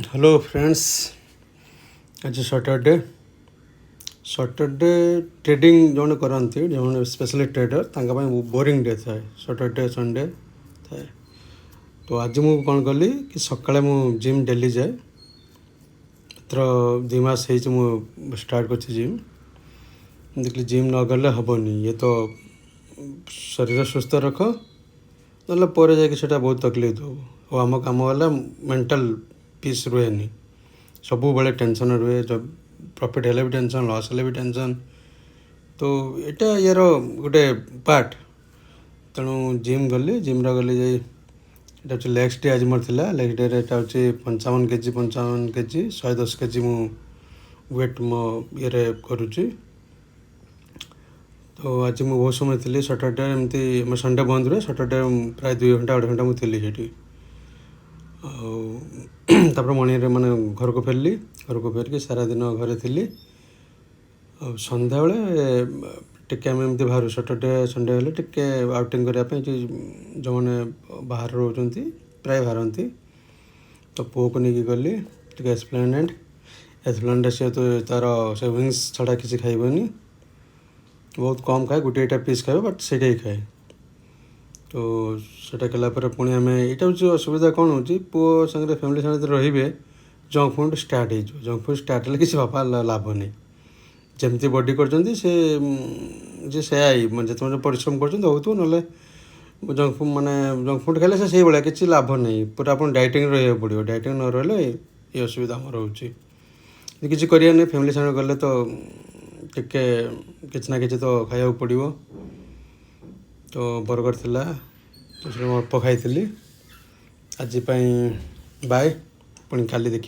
Hello friends, आज Saturday trading जो करती जो स्पेशली ट्रेडर तांका बोरिंग डे थाए सैटरडे संडे थाए। तो आज मु कौन कली कि सकाଳେ मु जिम डेली जाए मात्र 2 मास मु स्टार्ट कर जिम। देखिए जिम न गले हेनी, ये तो शरीर सुस्थ रख ना पर जाकि बहुत तकलीफ हो। आम कम वाला मेंटल पीस रुहे, सब बड़े टेंशन रुहे, जब प्रॉफिट हेले भी टेंशन, लॉस हेले भी टेंशन। तो यहाँ यार गोटे पार्ट। तेणु जिम गली, जिम गली जा लेग्स डे आज मोर थिला। लेग्स डे रे 55 केजी 110 केजी मु वेट मो ये करुच्ची। तो आज मुझे बहुत समय थी सैटरडे, एमती मैं संडे बंद रुहे, सैटरडे प्राय 2 घंटा 2.5 घंटा मुझे तापर मर्निंग मैंने घर को फेरली। घर को फेरिक सारा दिन घरे थी। संध्या टे आम एमती बाहर सैटरडे संडे हेल्ले टे आउटिंग करने जो मैंने बाहर रोचे प्राय बाहरती। तो पुओ को लेकिन गली टे एस्प्लेनेड से तो तार से विंग्स छड़ा किसी खाइबनी, बहुत कम खाए, गोटे पीस खाए, बट से ही खाए। तो सेटा कलापर पुणी आम यहाँ असुविधा कौन हो पुओ सागर फैमिली साथ रे जंक फुड स्टार्ट हो। जंक फुड स्टार्ट है किसी बापा लाभ नहीं। जमती बॉडी कर जिते परिश्रम कर ना जंक फुड माने जंक फुड खाले से भाया किसी लाभ नहीं। पूरा आप डाइटिंग रहा पड़ो, डाइटिंग न रही ये असुविधा आम रोचे। किसी करिया नहीं, फैमिली साथ गले तो टिके किसी ना कि तो खाया पड़ो। तो बर्गर थिला, तो अल्प खाई। आज बाय, पुणी काली देखी।